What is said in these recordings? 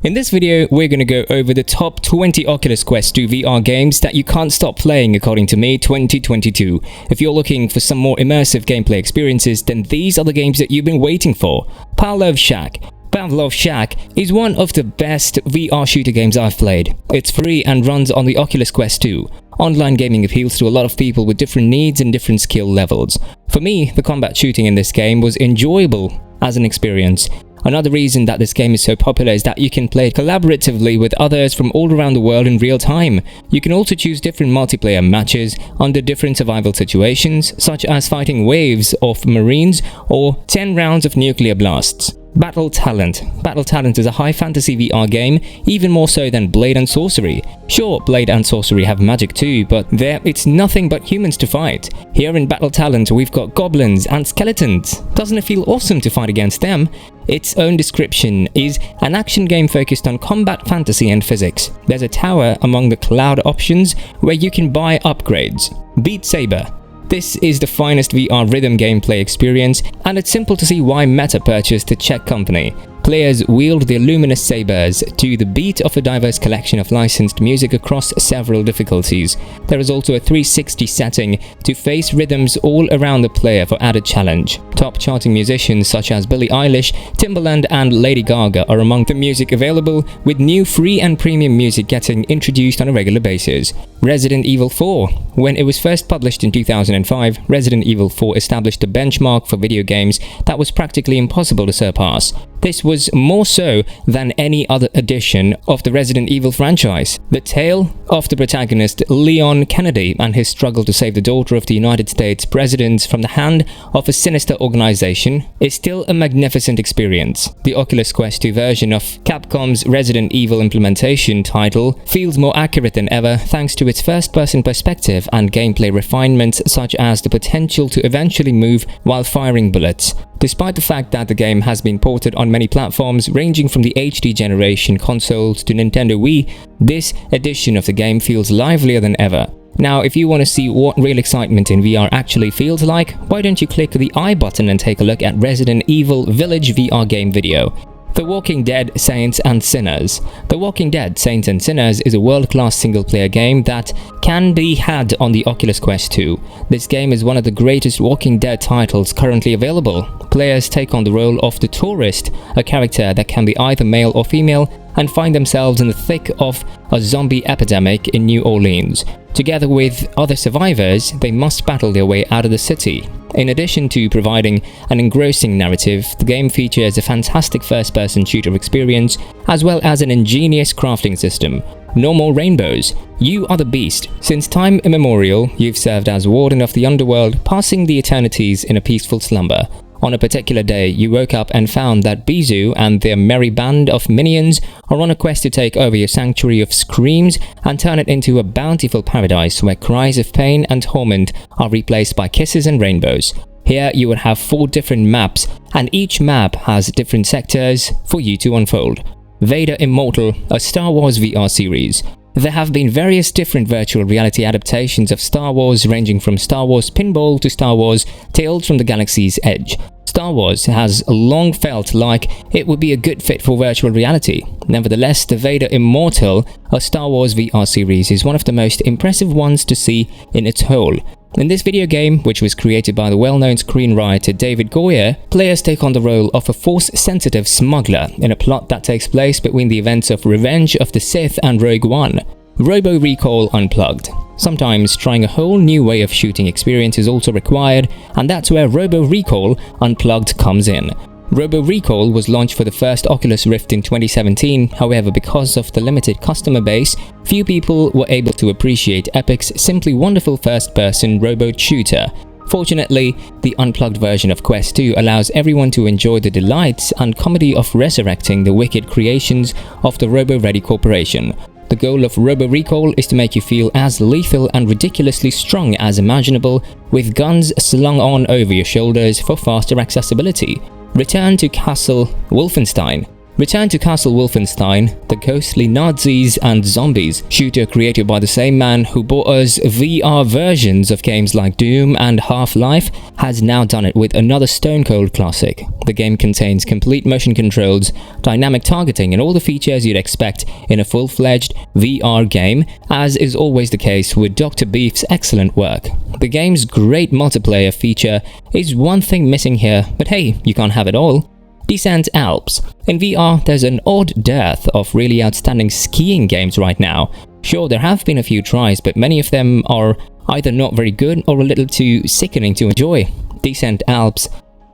In this video, we're going to go over the top 20 Oculus Quest 2 VR games that you can't stop playing according to me 2022. If you're looking for some more immersive gameplay experiences, then these are the games that you've been waiting for. Pavlov Shack. Pavlov Shack is one of the best VR shooter games I've played. It's free and runs on the Oculus Quest 2. Online gaming appeals to a lot of people with different needs and different skill levels. For me, the combat shooting in this game was enjoyable as an experience. Another reason that this game is so popular is that you can play it collaboratively with others from all around the world in real time. You can also choose different multiplayer matches under different survival situations, such as fighting waves of marines or 10 rounds of nuclear blasts. Battle Talent. Battle Talent is a high fantasy VR game, even more so than Blade and Sorcery. Sure, Blade and Sorcery have magic too, but there it's nothing but humans to fight. Here in Battle Talent we've got goblins and skeletons. Doesn't it feel awesome to fight against them? Its own description is an action game focused on combat fantasy and physics. There's a tower among the cloud options where you can buy upgrades. Beat Saber. This is the finest VR rhythm gameplay experience, and it's simple to see why Meta purchased the Czech company. Players wield their luminous sabers to the beat of a diverse collection of licensed music across several difficulties. There is also a 360 setting to face rhythms all around the player for added challenge. Top charting musicians such as Billie Eilish, Timbaland and Lady Gaga are among the music available, with new free and premium music getting introduced on a regular basis. Resident Evil 4. When it was first published in 2005, Resident Evil 4 established a benchmark for video games that was practically impossible to surpass. This was more so than any other edition of the Resident Evil franchise. The tale of the protagonist Leon Kennedy and his struggle to save the daughter of the United States President from the hand of a sinister organization is still a magnificent experience. The Oculus Quest 2 version of Capcom's Resident Evil implementation title feels more accurate than ever thanks to its first-person perspective and gameplay refinements such as the potential to eventually move while firing bullets. Despite the fact that the game has been ported on many platforms ranging from the HD generation consoles to Nintendo Wii, this edition of the game feels livelier than ever. Now, if you want to see what real excitement in VR actually feels like, why don't you click the I button and take a look at Resident Evil Village VR game video. The Walking Dead Saints and Sinners. The Walking Dead Saints and Sinners is a world-class single-player game that can be had on the Oculus Quest 2. This game is one of the greatest Walking Dead titles currently available. Players take on the role of the Tourist, a character that can be either male or female, and find themselves in the thick of a zombie epidemic in New Orleans. Together with other survivors, they must battle their way out of the city. In addition to providing an engrossing narrative, the game features a fantastic first-person shooter experience, as well as an ingenious crafting system. No more rainbows. You are the beast. Since time immemorial, you've served as warden of the underworld, passing the eternities in a peaceful slumber. On a particular day, you woke up and found that Bizu and their merry band of minions are on a quest to take over your sanctuary of screams and turn it into a bountiful paradise where cries of pain and torment are replaced by kisses and rainbows. Here you will have 4 different maps, and each map has different sectors for you to unfold. Vader Immortal, a Star Wars VR series. There have been various different virtual reality adaptations of Star Wars, ranging from Star Wars Pinball to Star Wars Tales from the Galaxy's Edge. Star Wars has long felt like it would be a good fit for virtual reality. Nevertheless, the Vader Immortal, a Star Wars VR series, is one of the most impressive ones to see in its whole. In this video game, which was created by the well-known screenwriter David Goyer, players take on the role of a Force-sensitive smuggler in a plot that takes place between the events of Revenge of the Sith and Rogue One. Robo Recall Unplugged. Sometimes trying a whole new way of shooting experience is also required, and that's where Robo Recall Unplugged comes in. Robo Recall was launched for the first Oculus Rift in 2017, however, because of the limited customer base, few people were able to appreciate Epic's simply wonderful first-person robo shooter. Fortunately, the unplugged version of Quest 2 allows everyone to enjoy the delights and comedy of resurrecting the wicked creations of the Robo-Ready Corporation. The goal of Robo Recall is to make you feel as lethal and ridiculously strong as imaginable, with guns slung on over your shoulders for faster accessibility. Return to Castle Wolfenstein. Return to Castle Wolfenstein, the ghostly Nazis and zombies shooter created by the same man who brought us VR versions of games like Doom and Half-Life, has now done it with another stone-cold classic. The game contains complete motion controls, dynamic targeting, and all the features you'd expect in a full-fledged VR game, as is always the case with Dr. Beef's excellent work. The game's great multiplayer feature is one thing missing here, but hey, you can't have it all. Descent Alps. In VR, there's an odd dearth of really outstanding skiing games right now. Sure, there have been a few tries, but many of them are either not very good or a little too sickening to enjoy. Descent Alps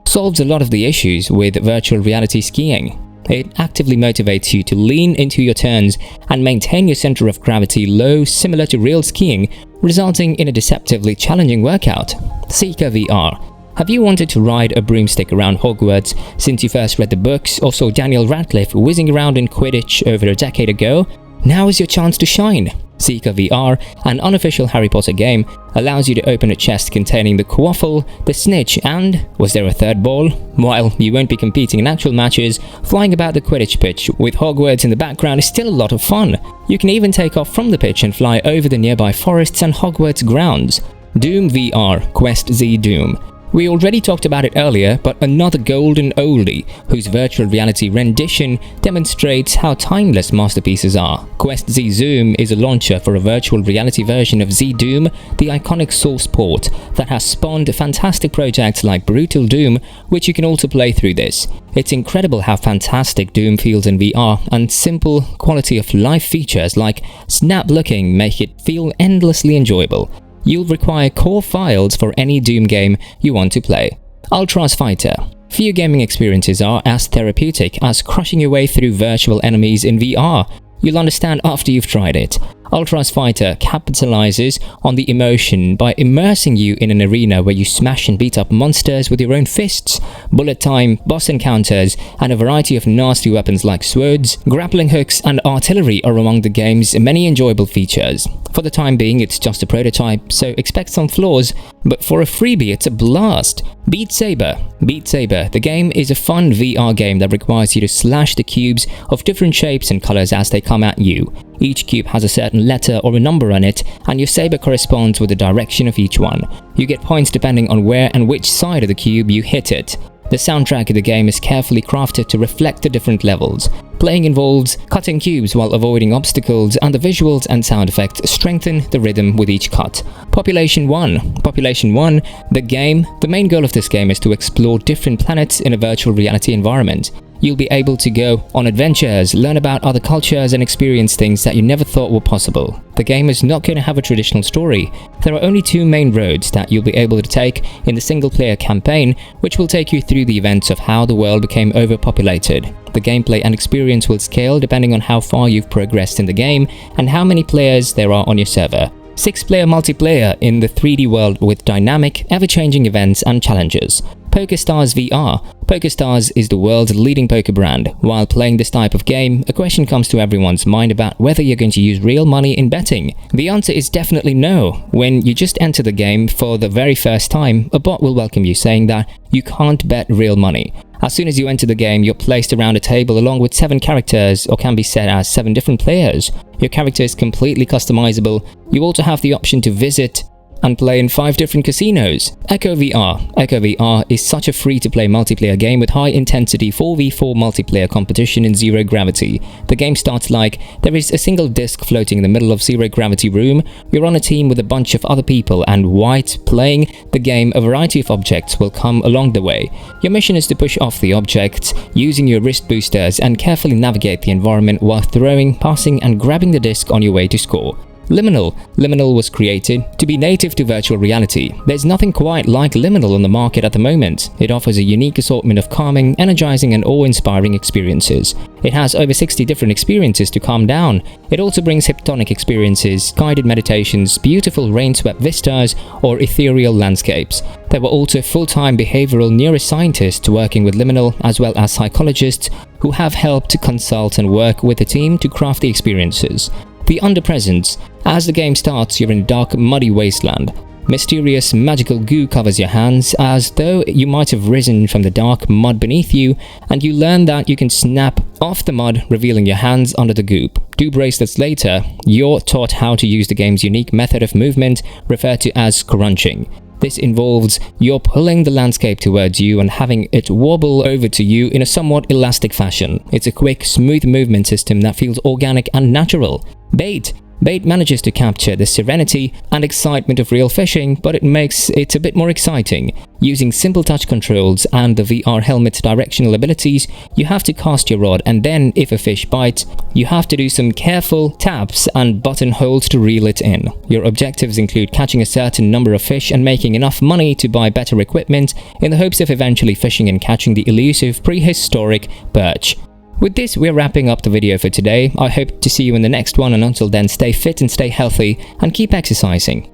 solves a lot of the issues with virtual reality skiing. It actively motivates you to lean into your turns and maintain your center of gravity low, similar to real skiing, resulting in a deceptively challenging workout. Seeker VR. Have you wanted to ride a broomstick around Hogwarts since you first read the books or saw Daniel Radcliffe whizzing around in Quidditch over a decade ago? Now is your chance to shine. Seeker VR, an unofficial Harry Potter game, allows you to open a chest containing the Quaffle, the Snitch, and was there a third ball? While you won't be competing in actual matches, flying about the Quidditch pitch with Hogwarts in the background is still a lot of fun. You can even take off from the pitch and fly over the nearby forests and Hogwarts grounds. Doom VR, Quest Z Doom. We already talked about it earlier, but another golden oldie, whose virtual reality rendition demonstrates how timeless masterpieces are. Quest Z Zoom is a launcher for a virtual reality version of Z Doom, the iconic source port that has spawned fantastic projects like Brutal Doom, which you can also play through this. It's incredible how fantastic Doom feels in VR, and simple quality of life features like snap looking make it feel endlessly enjoyable. You'll require core files for any Doom game you want to play. Ultras Fighter. Few gaming experiences are as therapeutic as crushing your way through virtual enemies in VR. You'll understand after you've tried it. Ultras Fighter capitalizes on the emotion by immersing you in an arena where you smash and beat up monsters with your own fists. Bullet time, boss encounters, and a variety of nasty weapons like swords, grappling hooks, and artillery are among the game's many enjoyable features. For the time being, it's just a prototype, so expect some flaws, but for a freebie, it's a blast. Beat Saber. Beat Saber, the game is a fun VR game that requires you to slash the cubes of different shapes and colors as they come at you. Each cube has a certain letter or a number on it, and your saber corresponds with the direction of each one. You get points depending on where and which side of the cube you hit it. The soundtrack of the game is carefully crafted to reflect the different levels. Playing involves cutting cubes while avoiding obstacles, and the visuals and sound effects strengthen the rhythm with each cut. Population 1. Population 1, the main goal of this game is to explore different planets in a virtual reality environment. You'll be able to go on adventures, learn about other cultures, and experience things that you never thought were possible. The game is not going to have a traditional story. There are only two main roads that you'll be able to take in the single-player campaign, which will take you through the events of how the world became overpopulated. The gameplay and experience will scale depending on how far you've progressed in the game and how many players there are on your server. 6-player multiplayer in the 3D world with dynamic, ever-changing events and challenges. PokerStars VR. PokerStars is the world's leading poker brand. While playing this type of game, a question comes to everyone's mind about whether you're going to use real money in betting. The answer is definitely no. When you just enter the game for the very first time, a bot will welcome you saying that you can't bet real money. As soon as you enter the game, you're placed around a table along with 7 characters, or can be set as 7 different players. Your character is completely customizable. You also have the option to visit and play in 5 different casinos. Echo VR. Echo VR is such a free-to-play multiplayer game with high-intensity 4v4 multiplayer competition in zero gravity. The game starts like there is a single disc floating in the middle of zero gravity room. You're on a team with a bunch of other people, and while playing the game, a variety of objects will come along the way. Your mission is to push off the objects using your wrist boosters and carefully navigate the environment while throwing, passing, and grabbing the disc on your way to score. Liminal. Liminal was created to be native to virtual reality. There's nothing quite like Liminal on the market at the moment. It offers a unique assortment of calming, energizing, and awe-inspiring experiences. It has over 60 different experiences to calm down. It also brings hypnotic experiences, guided meditations, beautiful rain-swept vistas, or ethereal landscapes. There were also full-time behavioral neuroscientists working with Liminal, as well as psychologists who have helped to consult and work with the team to craft the experiences. The Underpresence. As the game starts, you're in a dark, muddy wasteland. Mysterious magical goo covers your hands as though you might have risen from the dark mud beneath you, and you learn that you can snap off the mud, revealing your hands under the goop. 2 bracelets later, you're taught how to use the game's unique method of movement referred to as crunching. This involves you're pulling the landscape towards you and having it wobble over to you in a somewhat elastic fashion. It's a quick, smooth movement system that feels organic and natural. Bait manages to capture the serenity and excitement of real fishing, but it makes it a bit more exciting. Using simple touch controls and the VR helmet's directional abilities, you have to cast your rod, and then if a fish bites, you have to do some careful taps and button holds to reel it in. Your objectives include catching a certain number of fish and making enough money to buy better equipment in the hopes of eventually fishing and catching the elusive prehistoric perch. With this, we're wrapping up the video for today. I hope to see you in the next one, and until then, stay fit and stay healthy and keep exercising.